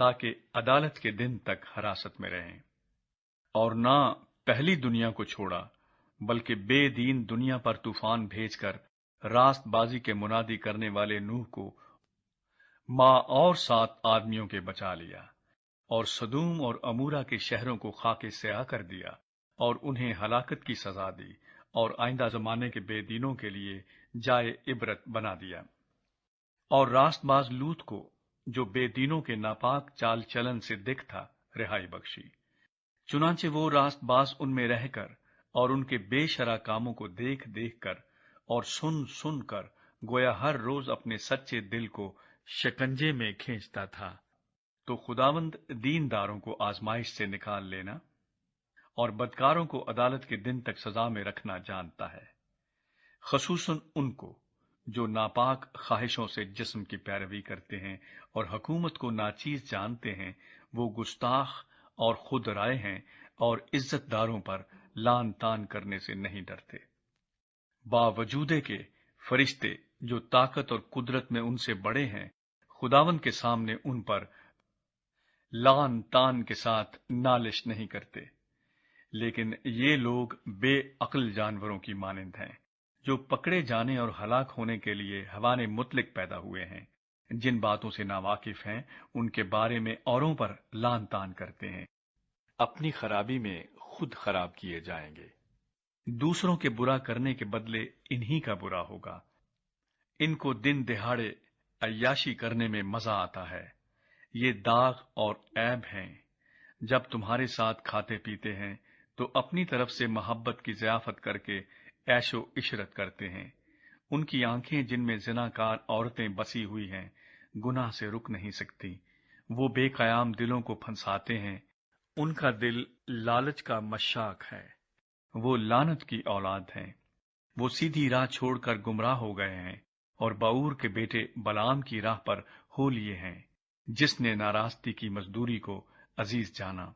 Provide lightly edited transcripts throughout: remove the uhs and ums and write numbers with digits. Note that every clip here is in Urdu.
تاکہ عدالت کے دن تک حراست میں رہیں، اور نہ پہلی دنیا کو چھوڑا بلکہ بے دین دنیا پر طوفان بھیج کر راست بازی کے منادی کرنے والے نوح کو ماں اور 7 آدمیوں کے بچا لیا، اور سدوم اور امورا کے شہروں کو خاک سیاہ کر دیا اور انہیں ہلاکت کی سزا دی، اور آئندہ زمانے کے بے دینوں کے لیے جائے عبرت بنا دیا، اور راست باز لوط کو جو بے دینوں کے ناپاک چال چلن سے دکھ تھا رہائی بخشی۔ چنانچہ وہ راست باز ان میں رہ کر اور ان کے بے شرع کاموں کو دیکھ دیکھ کر اور سن سن کر گویا ہر روز اپنے سچے دل کو شکنجے میں کھینچتا تھا۔ تو خداوند دینداروں کو آزمائش سے نکال لینا اور بدکاروں کو عدالت کے دن تک سزا میں رکھنا جانتا ہے، خصوصاً ان کو جو ناپاک خواہشوں سے جسم کی پیروی کرتے ہیں اور حکومت کو ناچیز جانتے ہیں۔ وہ گستاخ اور خود رائے ہیں اور عزت داروں پر لان تان کرنے سے نہیں ڈرتے، باوجود کہ فرشتے جو طاقت اور قدرت میں ان سے بڑے ہیں خداوند کے سامنے ان پر لان تان کے ساتھ نالش نہیں کرتے۔ لیکن یہ لوگ بے عقل جانوروں کی مانند ہیں جو پکڑے جانے اور ہلاک ہونے کے لیے حیوان مطلق پیدا ہوئے ہیں۔ جن باتوں سے ناواقف ہیں ان کے بارے میں اوروں پر لان تان کرتے ہیں، اپنی خرابی میں خود خراب کیے جائیں گے۔ دوسروں کے برا کرنے کے بدلے انہی کا برا ہوگا۔ ان کو دن دہاڑے عیاشی کرنے میں مزہ آتا ہے۔ یہ داغ اور عیب ہیں۔ جب تمہارے ساتھ کھاتے پیتے ہیں تو اپنی طرف سے محبت کی ضیافت کر کے عیش و عشرت کرتے ہیں۔ ان کی آنکھیں جن میں زناکار عورتیں بسی ہوئی ہیں گناہ سے رک نہیں سکتی۔ وہ بے قیام دلوں کو پھنساتے ہیں، ان کا دل لالچ کا مشاق ہے۔ وہ لعنت کی اولاد ہیں، وہ سیدھی راہ چھوڑ کر گمراہ ہو گئے ہیں اور باور کے بیٹے بلعام کی راہ پر ہو لیے ہیں، جس نے ناراستی کی مزدوری کو عزیز جانا،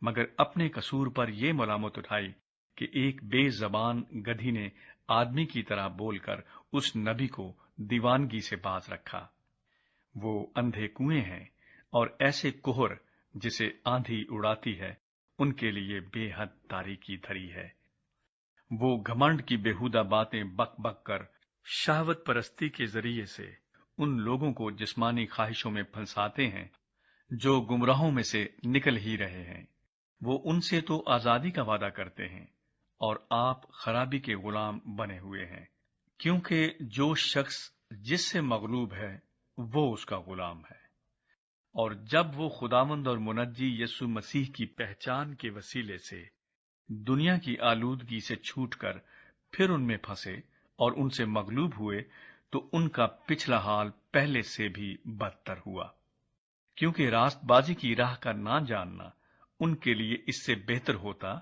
مگر اپنے قصور پر یہ ملامت اٹھائی کہ ایک بے زبان گدھی نے آدمی کی طرح بول کر اس نبی کو دیوانگی سے باز رکھا۔ وہ اندھے کنویں ہیں اور ایسے کہر جسے آندھی اڑاتی ہے ان کے لیے بے حد تاریکی دھری ہے۔ وہ گھمنڈ کی بےہودہ باتیں بک بک کر شہوت پرستی کے ذریعے سے ان لوگوں کو جسمانی خواہشوں میں پھنساتے ہیں جو گمراہوں میں سے نکل ہی رہے ہیں۔ وہ ان سے تو آزادی کا وعدہ کرتے ہیں اور آپ خرابی کے غلام بنے ہوئے ہیں، کیونکہ جو شخص جس سے مغلوب ہے وہ اس کا غلام ہے۔ اور جب وہ خداوند اور منجی یسوع مسیح کی پہچان کے وسیلے سے دنیا کی آلودگی سے چھوٹ کر پھر ان میں پھنسے اور ان سے مغلوب ہوئے تو ان کا پچھلا حال پہلے سے بھی بدتر ہوا، کیونکہ راست بازی کی راہ کا نہ جاننا ان کے لیے اس سے بہتر ہوتا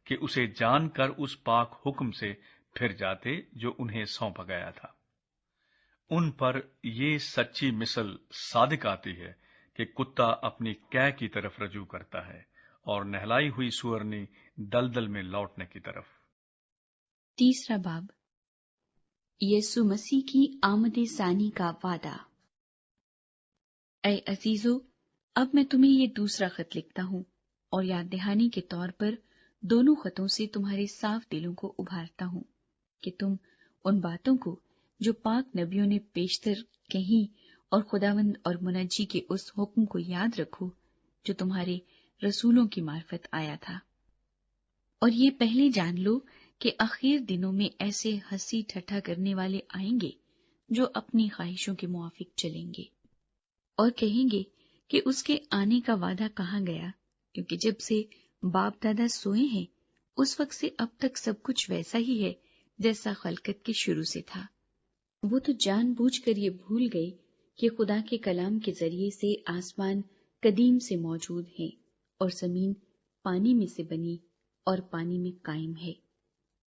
کہ اسے جان کر اس پاک حکم سے پھر جاتے جو انہیں سونپا گیا تھا۔ ان پر یہ سچی مثل صادق آتی ہے کہ کتا اپنی قے کی طرف رجوع کرتا ہے اور نہلائی ہوئی سورنی دلدل میں لوٹنے کی طرف۔ تیسرا باب، یسوع مسیح کی آمد ثانی کا وعدہ۔ اے عزیزو، اب میں تمہیں یہ دوسرا خط لکھتا ہوں اور یاد دہانی کے طور پر دونوں خطوں سے تمہارے صاف دلوں کو ابھارتا ہوں کہ تم ان باتوں کو جو پاک نبیوں نے پیشتر کہیں اور خداوند اور منجی کے اس حکم کو یاد رکھو جو تمہارے رسولوں کی معرفت آیا تھا۔ اور یہ پہلے جان لو کہ آخر دنوں میں ایسے ہنسی ٹھٹھا کرنے والے آئیں گے جو اپنی خواہشوں کے موافق چلیں گے اور کہیں گے کہ اس کے آنے کا وعدہ کہاں گیا، کیونکہ جب سے باپ دادا سوئے ہیں اس وقت سے اب تک سب کچھ ویسا ہی ہے جیسا خلقت کے شروع سے تھا۔ وہ تو جان بوجھ کر یہ بھول گئے کہ خدا کے کلام کے ذریعے سے آسمان قدیم سے موجود ہیں اور زمین پانی میں سے بنی اور پانی میں قائم ہے۔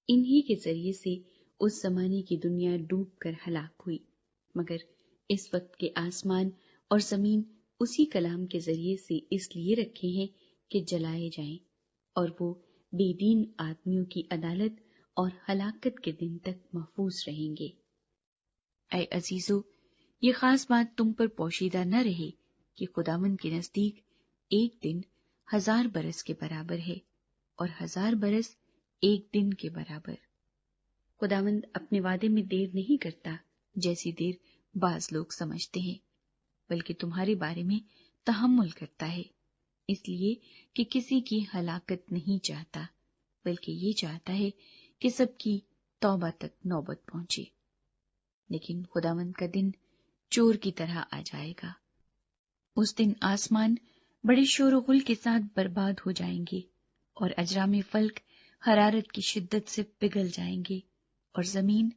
انہی کے ذریعے سے اس زمانے کی دنیا ڈوب کر ہلاک ہوئی، مگر اس وقت کے آسمان اور زمین اسی کلام کے ذریعے سے اس لیے رکھے ہیں کہ جلائے جائیں، اور وہ بے دین آدمیوں کی عدالت اور ہلاکت کے دن تک محفوظ رہیں گے۔ اے عزیزو، یہ خاص بات تم پر پوشیدہ نہ رہے کہ خداوند کے نزدیک ایک دن 1000 برس کے برابر ہے اور 1000 برس ایک دن کے برابر۔ خداوند اپنے وعدے میں دیر نہیں کرتا جیسی دیر بعض لوگ سمجھتے ہیں، بلکہ تمہارے بارے میں تحمل کرتا ہے، اس لیے کہ کسی کی ہلاکت نہیں چاہتا، بلکہ یہ چاہتا ہے کہ سب کی توبہ تک نوبت پہنچے۔ لیکن خداوند کا دن چور کی طرح آ جائے گا۔ اس دن آسمان بڑے شور و غل کے ساتھ برباد ہو جائیں گے اور اجرام فلک حرارت کی شدت سے پگھل جائیں گے اور زمین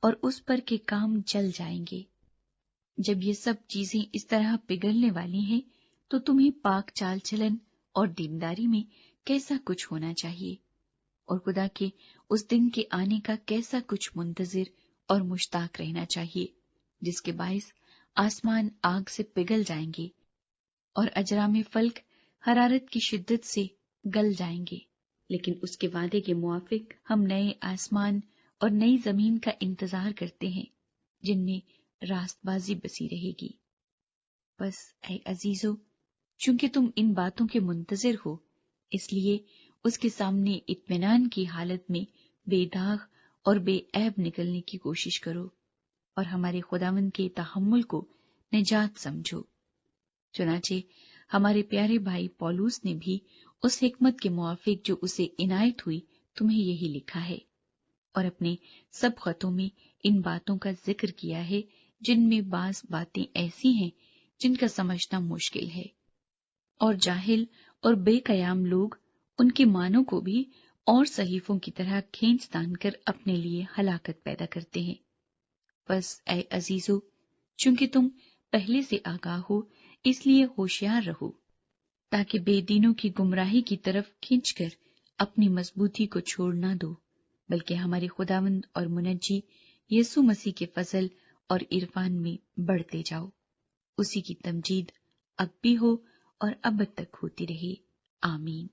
اور اس پر کے کام جل جائیں گے۔ جب یہ سب چیزیں اس طرح پگھلنے والی ہیں تو تمہیں پاک چال چلن اور دینداری میں کیسا کچھ ہونا چاہیے، اور خدا کے اس دن کے آنے کا کیسا کچھ منتظر اور مشتاق رہنا چاہیے، جس کے باعث آسمان آگ سے پگھل جائیں گے اور اجرام فلک حرارت کی شدت سے گل جائیں گے۔ لیکن اس کے وعدے کے موافق ہم نئے آسمان اور نئی زمین کا انتظار کرتے ہیں جن میں راست بازی بسی رہے گی۔ بس اے عزیزو، چونکہ تم ان باتوں کے منتظر ہو، اس لیے اس کے سامنے اطمینان کی حالت میں بے داغ اور بے عیب نکلنے کی کوشش کرو اور ہمارے خداوند کے تحمل کو نجات سمجھو۔ چنانچہ ہمارے پیارے بھائی پولوس نے بھی اس حکمت کے موافق جو اسے عنایت ہوئی تمہیں یہی لکھا ہے، اور اپنے سب خطوں میں ان باتوں کا ذکر کیا ہے جن میں بعض باتیں ایسی ہیں جن کا سمجھنا مشکل ہے، اور جاہل اور بے قیام لوگ ان کے معنوں کو بھی اور صحیفوں کی طرح کھینچ تان کر اپنے لیے ہلاکت پیدا کرتے ہیں۔ بس اے عزیزو، چونکہ تم پہلے سے آگاہ ہو، اس لیے ہوشیار رہو، تاکہ بے دینوں کی گمراہی کی طرف کھنچ کر اپنی مضبوطی کو چھوڑ نہ دو، بلکہ ہمارے خداوند اور منجی یسوع مسیح کے فضل اور عرفان میں بڑھتے جاؤ۔ اسی کی تمجید اب بھی ہو اور ابد تک ہوتی رہے، آمین۔